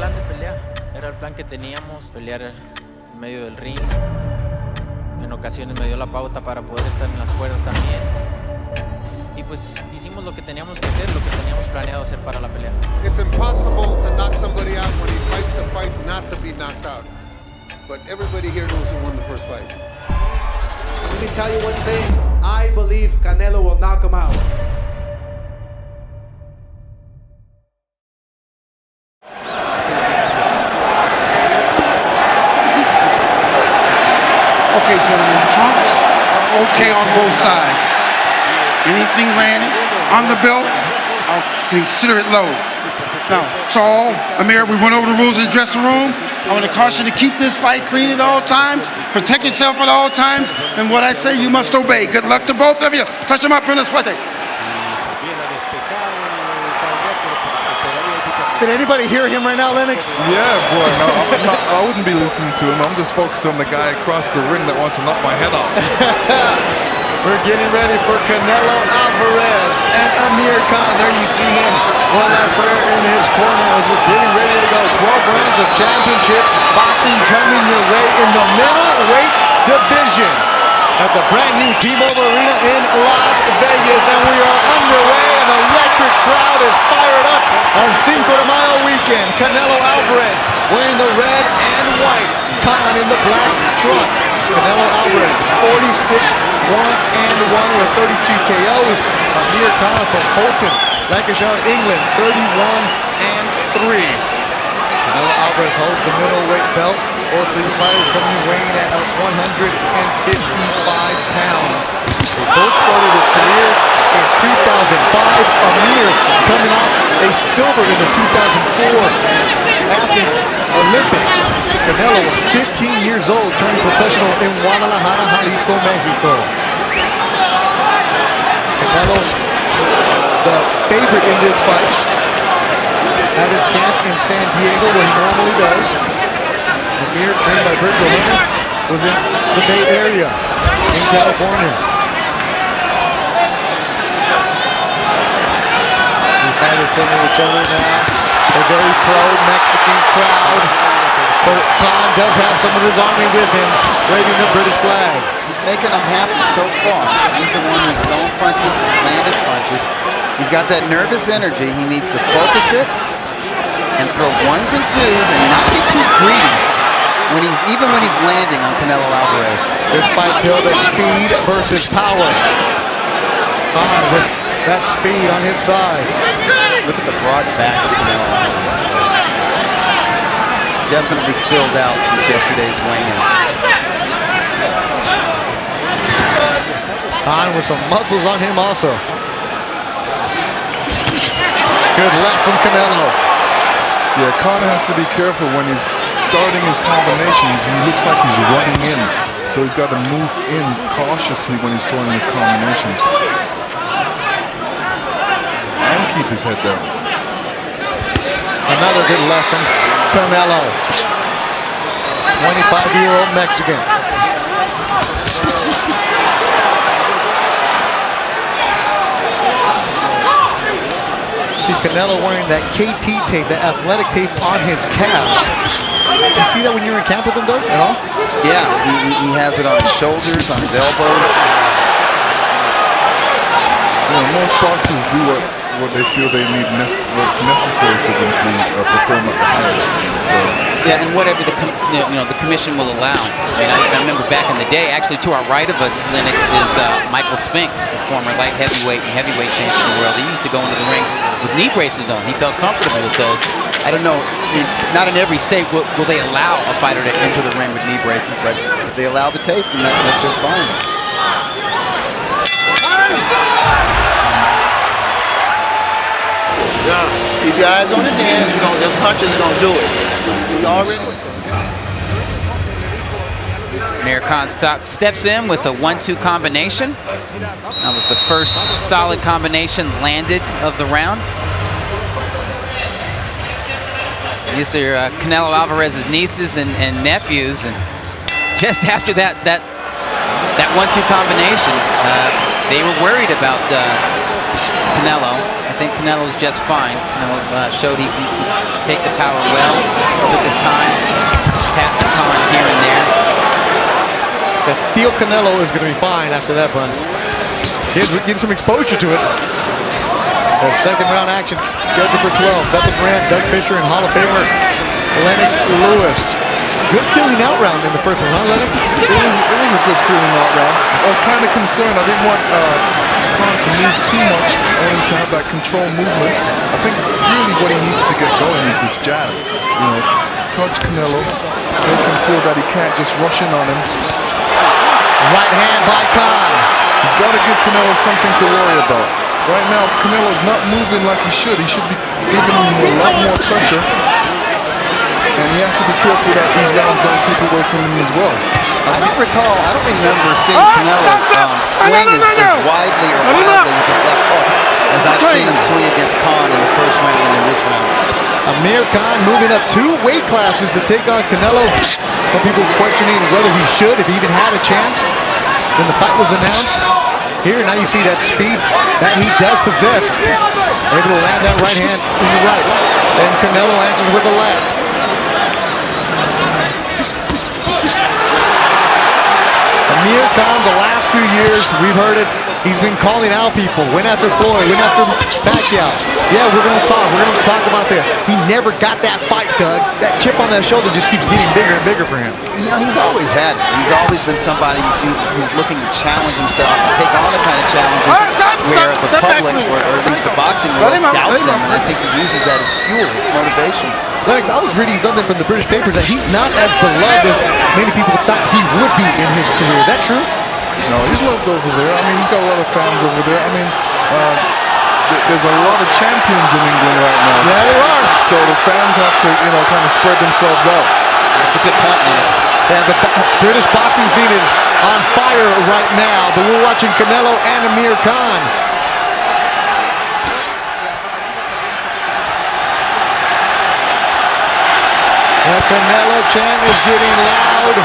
plan de pelea, era el plan que teníamos, pelear en medio del ring. En ocasiones me dio la pauta para poder estar en las cuerdas también. Y pues hicimos lo que teníamos que hacer, lo que teníamos planeado hacer para la pelea. It's impossible to knock somebody out when he fights the fight not to be knocked out. But everybody here knows who won the first fight. Let me tell you one thing. I believe Canelo will knock him out. Okay, gentlemen, trunks are okay on both sides. Anything landing on the belt, I'll consider it low. Now, Saul, Amir, we went over the rules in the dressing room. I want to caution you to keep this fight clean at all times, protect yourself at all times, and what I say you must obey. Good luck to both of you. Touch them up in a sweat. Did anybody hear him right now, Lennox? Yeah, boy, no, I wouldn't be listening to him. I'm just focused on the guy across the ring that wants to knock my head off. We're getting ready for Canelo Alvarez and Amir Khan. There you see him. One last player in his corner as we're getting ready to go. 12 rounds of championship boxing coming your way in the middleweight division at the brand new T-Mobile Arena in Las Vegas. And we are underway. An electric crowd is fired up on Cinco de Mayo weekend. Canelo Alvarez wearing the red and white. Khan in the black trunks. Canelo Álvarez, 46-1-1 with 32 KOs. Amir Khan from Bolton, Lancashire, England, 31-3. Canelo Álvarez holds the middleweight belt. Both these fighters coming in weighing at 155 pounds. They both started their careers in 2005. Amir coming off a silver in the 2004 Athens Olympics. Canelo was 15 years old, turning professional in Guadalajara, Jalisco, Mexico. Canelo, the favorite in this fight, at his camp in San Diego, where he normally does. Amir, trained by Virgil Leonard, was in the Bay Area in California. These fighters filming each other now. A very pro-Mexican crowd. But Khan does have some of his army with him, waving the British flag. He's making them happy so far. He's the one who's thrown punches, landed punches. He's got that nervous energy. He needs to focus it and throw ones and twos and not be too greedy even when he's landing on Canelo Alvarez. This fight billed as speed versus power. Khan with that speed on his side. Look at the broad back of Canelo Alvarez. Definitely filled out since yesterday's weigh-in. Khan with some muscles on him also. Good left from Canelo. Yeah, Khan has to be careful when he's starting his combinations. He looks like he's running in, so he's got to move in cautiously when he's throwing his combinations. And keep his head down. Another good left from Canelo. 25-year-old Mexican. See Canelo wearing that KT tape, the athletic tape on his calves. You see that when you're in camp with him, Doug, at all? Yeah, he has it on his shoulders, on his elbows. You know, most boxers do what they feel they need, what's necessary for them to perform at the highest. So. Yeah, and whatever the commission will allow. I mean, I remember back in the day, actually to our right of us, Lennox, is Michael Spinks, the former light heavyweight and heavyweight champion of the world. He used to go into the ring with knee braces on. He felt comfortable with those. I don't know, not in every state will they allow a fighter to enter the ring with knee braces, but if they allow the tape, then that's just fine. Keep your eyes on his hands. Them punches are gonna do it. You already. Amir Khan steps in with a 1-2 combination. That was the first solid combination landed of the round. These are Canelo Alvarez's nieces and nephews, and just after that 1-2 combination, they were worried about Canelo. I think Canelo's just fine. Canelo showed he can take the power well, took his time, tapped the Khan here and there. Theo Canelo is going to be fine after that run. He's getting some exposure to it. That second round action scheduled for 12. Bethel Grant, Doug Fisher, and Hall of Famer Lennox Lewis. Good feeling out round in the first one, huh, Lennox? It was a good feeling out round. I was kind of concerned. I didn't want Khan to move too much. I wanted him to have that control movement. I think really what he needs to get going is this jab. You know, touch Canelo, make him feel that he can't just rush in on him. Right hand by Khan. He's got to give Canelo something to worry about. Right now, Canelo's not moving like he should. He should be giving him a lot more pressure. And he has to be careful that these rounds don't slip away from him as well. I don't remember seeing Canelo swing as widely or wildly with his left hook as I've seen him swing against Khan in the first round and in this round. Amir Khan moving up 2 weight classes to take on Canelo. Some people questioning whether he should, if he even had a chance when the fight was announced. Here, now you see that speed that he does possess. Able to land that right hand in the right. And Canelo answers with the left. Amir Khan, the last few years, we've heard it, he's been calling out people. Went after Floyd, went after Pacquiao. Yeah, we're going to talk. We're going to talk about this. He never got that fight, Doug. That chip on that shoulder just keeps getting bigger and bigger for him. You know, he's always had it. He's always been somebody who's looking to challenge himself and take on the kind of challenges where the public, or at least the boxing world, doubts him. And I think he uses that as fuel, as motivation. Lennox, I was reading something from the British papers that he's not as beloved as many people thought he would be in his career. Is that true? No, he's loved over there. I mean, he's got a lot of fans over there. I mean, there's a lot of champions in England right now. Yeah, there are. So the fans have to, you know, kind of spread themselves out. That's a good point, Lennox. Yeah, the British boxing scene is on fire right now, but we're watching Canelo and Amir Khan. The Canelo chant is getting loud.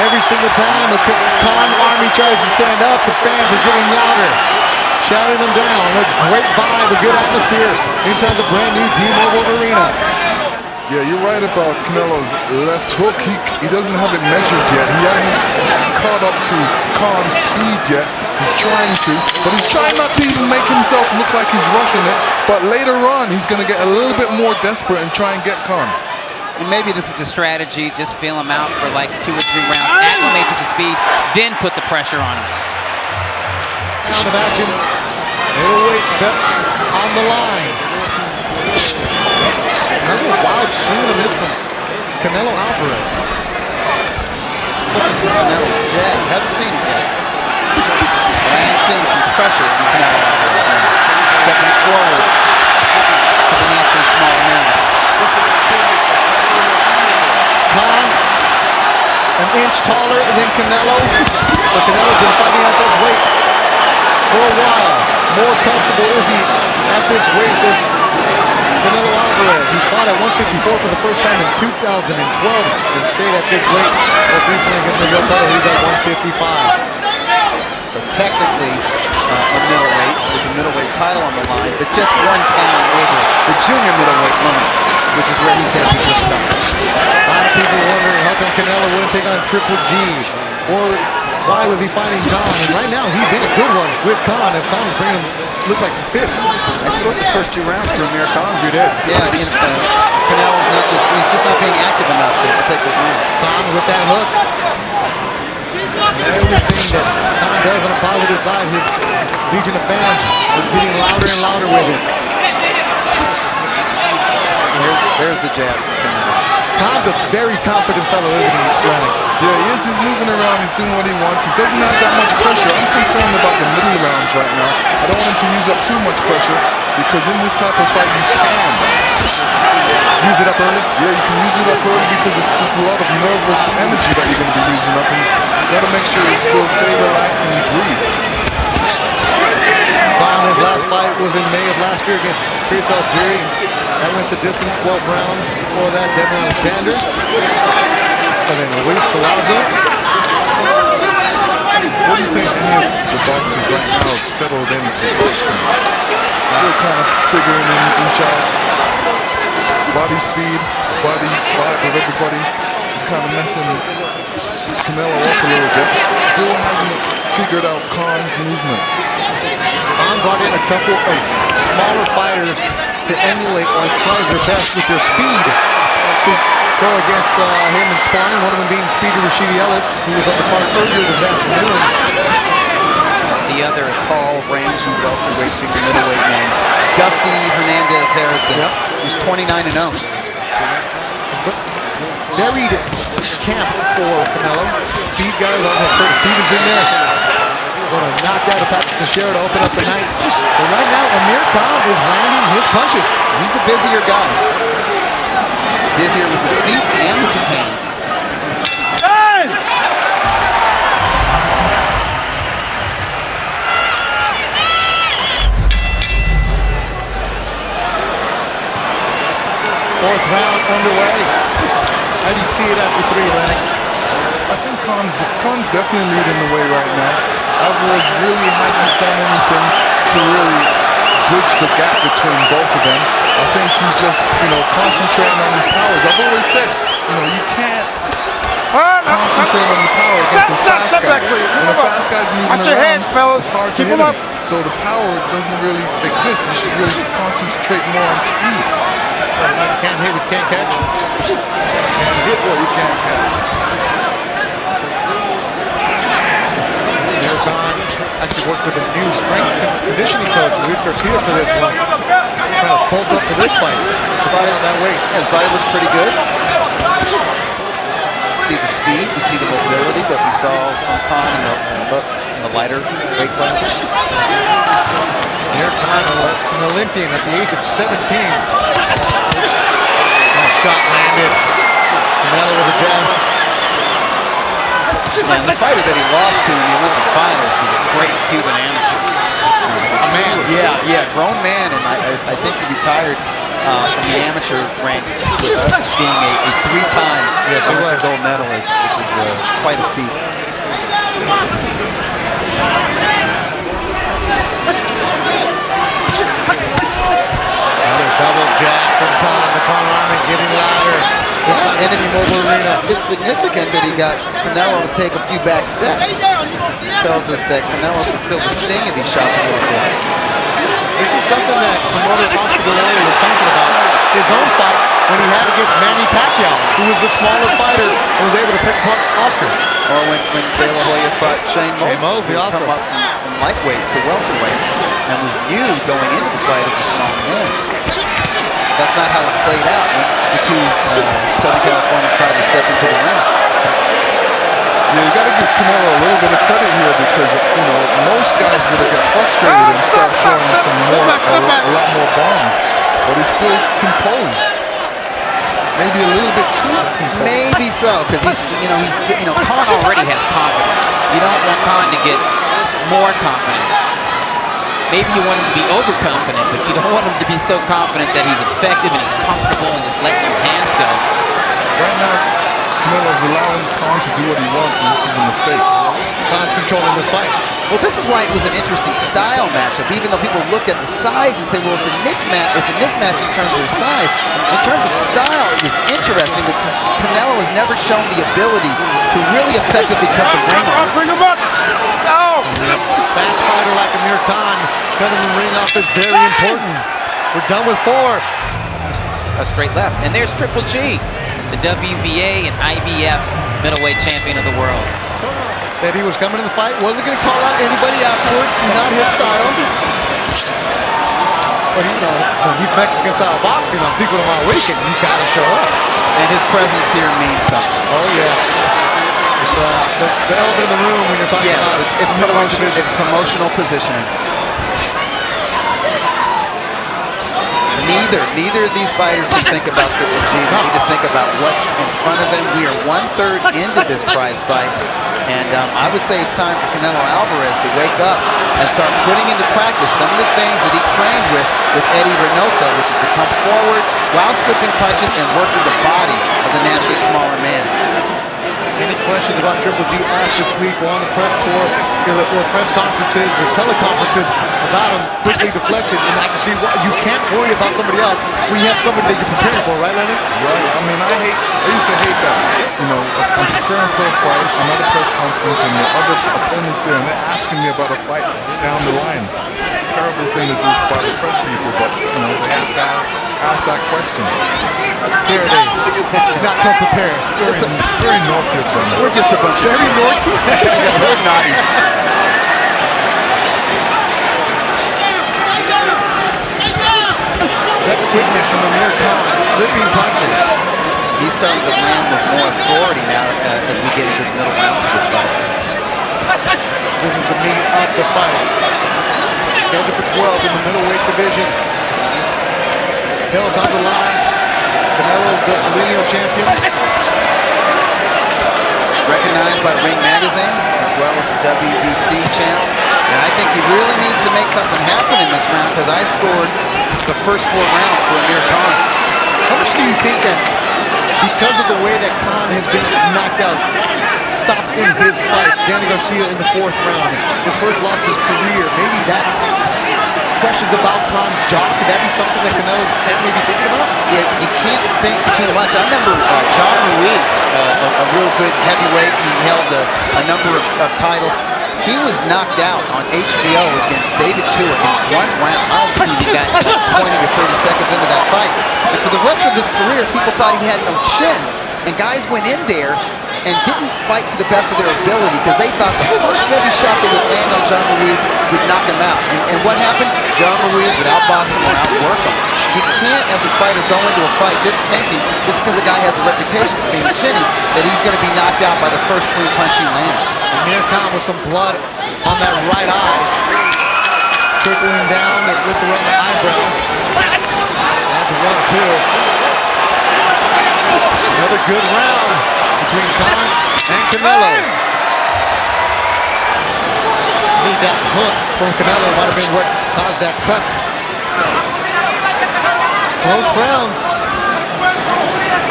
Every single time the Khan army tries to stand up, the fans are getting louder, shouting them down. A great vibe, a good atmosphere inside the brand new T-Mobile Arena. Yeah, you're right about Canelo's left hook. He doesn't have it measured yet. He hasn't caught up to Khan's speed yet. He's trying to, but he's trying not to even make himself look like he's rushing it. But later on, he's going to get a little bit more desperate and try and get Khan. And maybe this is the strategy, just feel him out for like 2 or 3 rounds, acclimate to the speed, then put the pressure on him. Round of action, middleweight belt on the line. Another wild swing and a miss from Canelo Alvarez. Canelo's jab, haven't seen it yet. I am seeing some pressure from Canelo Alvarez now. Stepping forward to the natural small man. Khan, an inch taller than Canelo. So Canelo's been fighting at this weight for a while. More comfortable is he at this weight, this Canelo Alvarez. He fought at 154 for the first time in 2012 and stayed at this weight. Most recently against Miguel Cotto, he's at 155. So technically a middleweight with the middleweight title on the line, but just 1 pound over the junior middleweight limit, which is where he says he just done. A lot of people wondering how come Canelo wouldn't take on Triple G, or why was he fighting Khan? And right now he's in a good one with Khan. If Khan is bringing him, looks like some fits. I scored the first 2 rounds for Amir Khan. You did. Yeah, I mean, Canelo's he's just not being active enough to take those rounds. Khan with that hook. Everything that Khan does on the positive side, his legion of fans are getting louder and louder with it. There's the jab from Canelo. Khan's a very confident fellow, isn't he, Lennox? Yeah, he is. He's moving around. He's doing what he wants. He doesn't have that much pressure. I'm concerned about the middle rounds right now. I don't want him to use up too much pressure because in this type of fight, you can use it up early. Yeah, you can use it up early because it's just a lot of nervous energy that you're going to be using up. And you got to make sure you still stay relaxed and you breathe. Khan, his last fight was in May of last year against Chris Algieri. That went the distance, 12 rounds. Before that, Devin Alexander. And then Luis Collazo. What do you think any of the boxers right now have settled into boxing? Still kind of figuring each out. Body speed, body vibe of everybody is kind of messing Canelo up a little bit. Still hasn't figured out Khan's movement. Khan brought in a couple of smaller fighters to emulate like Charles has with their speed to go against him in sparring. One of them being Speedy Rashidi Ellis, who was on the card earlier this afternoon. The other tall, rangy welterweight super middleweight man, Dusty Hernandez Harrison, who's 29-0. Buried camp for Canelo. Speed guys, all have Curtis Stevens in there. Going to knock out a Patrick Teixeira to open up the night. But right now, Amir Khan is landing his punches. He's the busier guy. Busier with his feet and with his hands. Fourth round underway. How do you see it after 3, Lennox? I think Khan's definitely leading the way right now. Alvarez really hasn't done anything to really bridge the gap between both of them. I think he's just, concentrating on his powers. I've always said, you can't concentrate on the power against a fast guy. When a fast guy's moving around, it's hard to hit him. So the power doesn't really exist. You should really concentrate more on speed. You can't hit what you can't catch. You can't hit what you can't catch. Amir Khan actually worked with a new strength and conditioning coach, Luis Garcia, for this one. Kind of pulled up for this fight. Body on that weight. His body looks pretty good. You see the speed, you see the mobility that we saw from Khan in the lighter weight class. Amir Khan, an Olympian at the age of 17. Shot landed. Canelo with a jab. And the fighter that he lost to in the Olympic finals was a great Cuban amateur. A man. Yeah, grown man, and I think he retired from the amateur ranks being a 3-time Olympic gold medalist, which is quite a feat. Another double jab from Khan. The Khan army getting louder. And it's significant that he got Canelo to take a few back steps. Tells us that Canelo can feel the sting of these shots a little bit. This is something that promoter Oscar was talking about. His own fight when he had against Manny Pacquiao, who was the smaller fighter and was able to pick apart Oscar. Or when De La Hoya fought Shane Mosley, who also come up from lightweight to welterweight and was viewed going into the fight as a small man. That's not how it played out when the two Southern California fighters stepped into the ring. Yeah, you got to give Canelo a little bit of credit here because, most guys would have got frustrated and start throwing a lot more bombs. But he's still composed. Maybe a little bit too composed. Maybe so, because Khan already has confidence. You don't want Khan to get more confident. Maybe you want him to be overconfident, but you don't want him to be so confident that he's effective and he's comfortable and just letting his hands go. Right now, Canelo's allowing Khan to do what he wants, and this is a mistake. Khan's controlling the fight. Well, this is why it was an interesting style matchup, even though people looked at the size and say, well, it's a mismatch in terms of their size. In terms of style, it was interesting because Canelo has never shown the ability to really effectively cut the ring off. Bring him up! Fast fighter like Amir Khan cutting the ring off is very important. We're done with 4. A straight left. And there's Triple G, the WBA and IBF middleweight champion of the world. Said he was coming in the fight, wasn't going to call out anybody afterwards, not his style. But he's Mexican-style boxing on Cinco de Mayo weekend. You got to show up. And his presence here means something. Oh, yes. It's the elephant in the room when you're talking about it's promotional positioning. Neither of these fighters can think about Triple G. They need to think about what's in front of them. We are 1/3 into this prize fight. And I would say it's time for Canelo Alvarez to wake up and start putting into practice some of the things that he trained with Eddie Reynoso, which is to come forward while slipping punches and work with the body of the naturally smaller man. Any questions about Triple G asked this week or on the press tour, or press conferences or teleconferences about him quickly deflected. And I can see why you can't worry about somebody else when you have somebody that you're preparing for, right, Lennox? Right. I mean, I used to hate that. You know, I'm preparing for a fight, I'm at a press conference, and the other opponents there, and they're asking me about a fight down the line. Terrible thing to do by the press people, but you know, they have to ask that question. Here they not come prepared. Very naughty of them. We're just a bunch of Very naughty. We're naughty. That's quickness from Amir Khan, slipping punches. He's starting to land with more authority now as we get into the middle rounds of this fight. This is the meat of the fight. Scheduled for 12 in the middleweight division. Held on the line. Canelo is the lineal champion. Recognized by Ring Magazine as well as the WBC champ. And I think he really needs to make something happen in this round because I scored the first 4 rounds for Amir Khan. How much do you think that because of the way that Khan has been knocked out, stopped in his fights, Danny Garcia in the 4th round, his first loss of his career, maybe that questions about Khan's jaw, could that be something that Canelo's maybe thinking about? Yeah, you can't think too much. I remember John Ruiz, a real good heavyweight. He held a number of titles. He was knocked out on HBO against David Tua in 1 round. I don't think he got 20 to 30 seconds into that fight. And for the rest of his career, people thought he had no chin. And guys went in there and didn't fight to the best of their ability because they thought the first heavy shot they would land on John Ruiz would knock him out. And what happened? John Ruiz would outbox him or outwork him. You can't, as a fighter, go into a fight just thinking, just because a guy has a reputation for being chinny, that he's going to be knocked out by the first clean punch he lands. Amir Khan with some blood on that right eye. Trickling down, it looks around the eyebrow. That's a 1-2. Another good round between Khan and Canelo. I think that hook from Canelo might have been what caused that cut. Close rounds.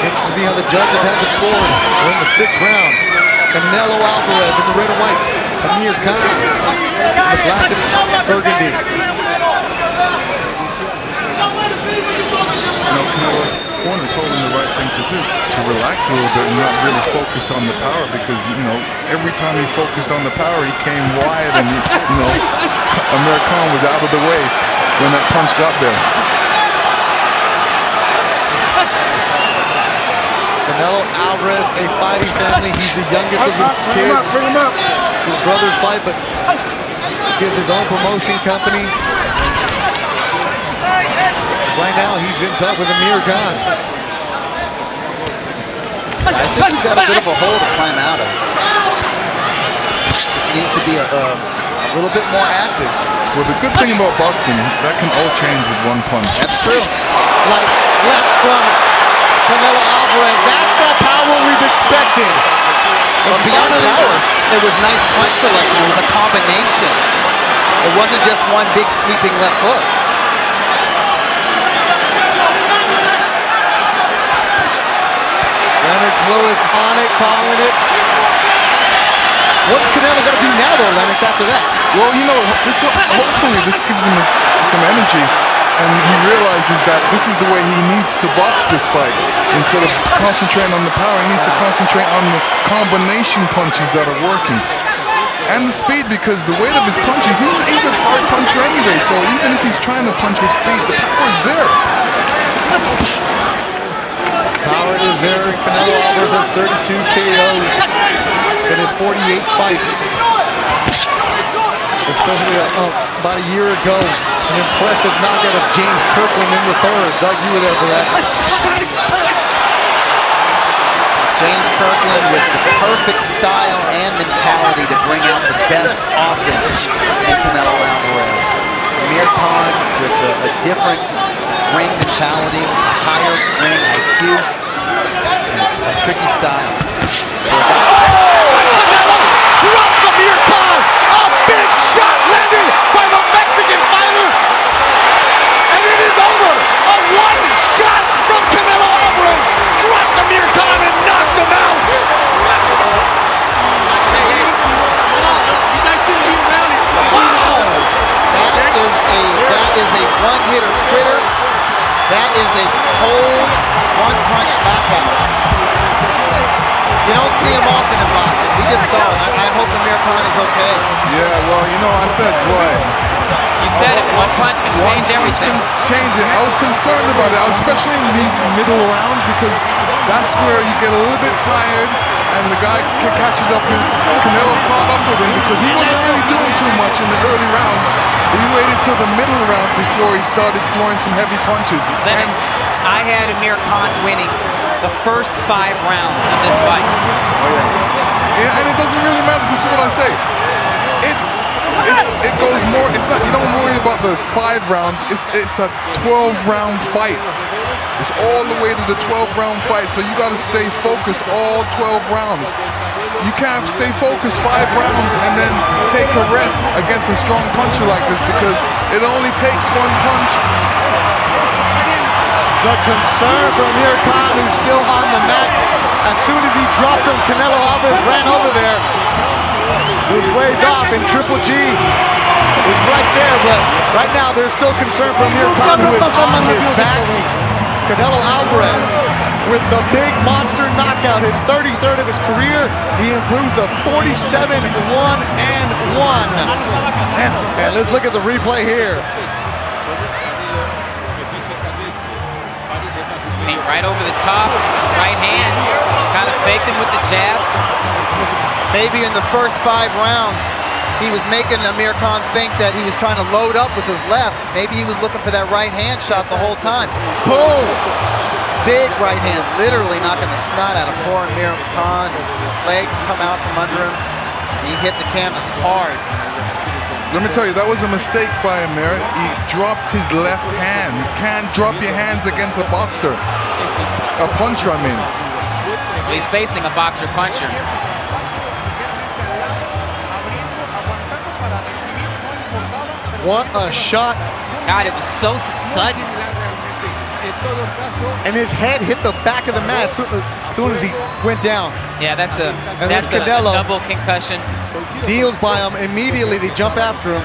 Interesting to see how the judges have the score. We're in the 6th round. Canelo Alvarez in the red and white. Amir Khan in the black and burgundy. Canelo's corner told him the right thing to do, to relax a little bit and not really focus on the power, because every time he focused on the power, he came wide, and Amir Khan was out of the way when that punch got there. Canelo Alvarez, a fighting family. He's the youngest of the kids. His brothers fight, but he has his own promotion company. Right now, he's in tough with Amir Khan. I think he's got a bit of a hole to climb out of. Just needs to be a little bit more active. Well, the good thing about boxing, that can all change with one punch. That's true. Like left from Canelo Alvarez. That's the power we've expected. But beyond the power, there was nice punch selection. It was a combination. It wasn't just one big sweeping left hook. Lennox Lewis on it, calling it. What's Canelo going to do now, though, Lennox, after that? Well, hopefully this gives him some energy, and he realizes that this is the way he needs to box this fight. Instead of concentrating on the power, he needs to concentrate on the combination punches that are working. And the speed, because the weight of his punches, he's a hard puncher anyway, so even if he's trying to punch with speed, the power is there. Power is there. Canelo Alvarez has 32 KOs in his 48 fights. Especially about a year ago, an impressive knockout of James Kirkland in the 3rd. Doug, you were there for that. James Kirkland with the perfect style and mentality to bring out the best offense in Canelo Alvarez. Amir Khan with a different ring mentality, higher ring IQ, and a tricky style. Canelo drops Amir Khan. A big shot landed by the Mexican fighter. And it is over. A one shot from Canelo Alvarez dropped Amir Khan and knocked him out. a cold one-punch knockout. You don't see him often in boxing. We just saw it. I hope Amir Khan is okay. Yeah, well, you know, I said, boy, You said it, one punch can change everything. change it. I was concerned about it, especially in these middle rounds, because that's where you get a little bit tired and the guy catches up with Canelo, caught up with him because he wasn't really doing too much in the early rounds. He waited till the middle rounds before he started throwing some heavy punches. Lennox, I had Amir Khan winning the first 5 rounds of this fight. Oh, yeah. And it doesn't really matter. This is what I say. It goes more. It's not. You don't worry about the 5 rounds. It's a 12-round fight. It's all the way to the 12-round fight. So you got to stay focused all 12 rounds. You can't stay focused 5 rounds and then take a rest against a strong puncher like this because it only takes 1 punch. The concern for Amir Khan, who's still on the mat. As soon as he dropped him, Canelo Alvarez ran over there. He was waved off, and Triple G is right there. But right now, there's still concern for Amir Khan, who is on his back. Canelo Alvarez with the big monster knockout, his 33rd of his career. He improves to 47-1-1. And let's look at the replay here. Right over the top, right hand, kind of faked him with the jab. Maybe in the first 5 rounds, he was making Amir Khan think that he was trying to load up with his left. Maybe he was looking for that right hand shot the whole time. Boom! Big right hand, literally knocking the snot out of poor Amir Khan. His legs come out from under him. He hit the canvas hard. Let me tell you, that was a mistake by Amir. He dropped his left hand. You can't drop your hands against a boxer. A puncher, I mean. He's facing a boxer puncher. What a shot. God, it was so sudden. And his head hit the back of the mat as soon as he went down. Yeah, that's a Canelo. double concussion. Kneels by him. Immediately, they jump after him.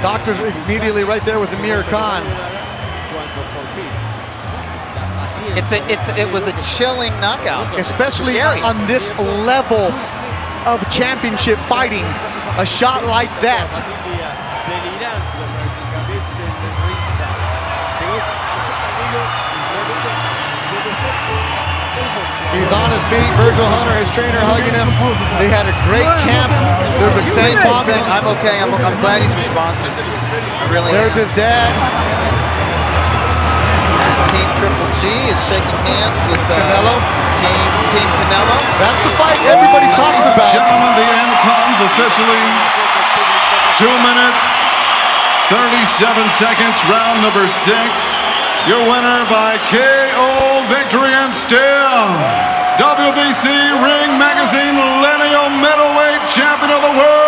Doctors immediately right there with Amir Khan. It was a chilling knockout. Especially on this level of championship fighting. A shot like that. He's on his feet. Virgil Hunter, his trainer, hugging him. They had a great camp. There's a Saying, great bombing. I'm okay. I'm glad he's responsive. I really There's am. his dad. And Team Triple G is shaking hands with Canelo. Team Canelo. That's the fight everybody talks about. Gentlemen, the end comes officially. 2 minutes, 37 seconds, round number 6. Your winner by KO victory and still WBC Ring Magazine lineal middleweight champion of the world.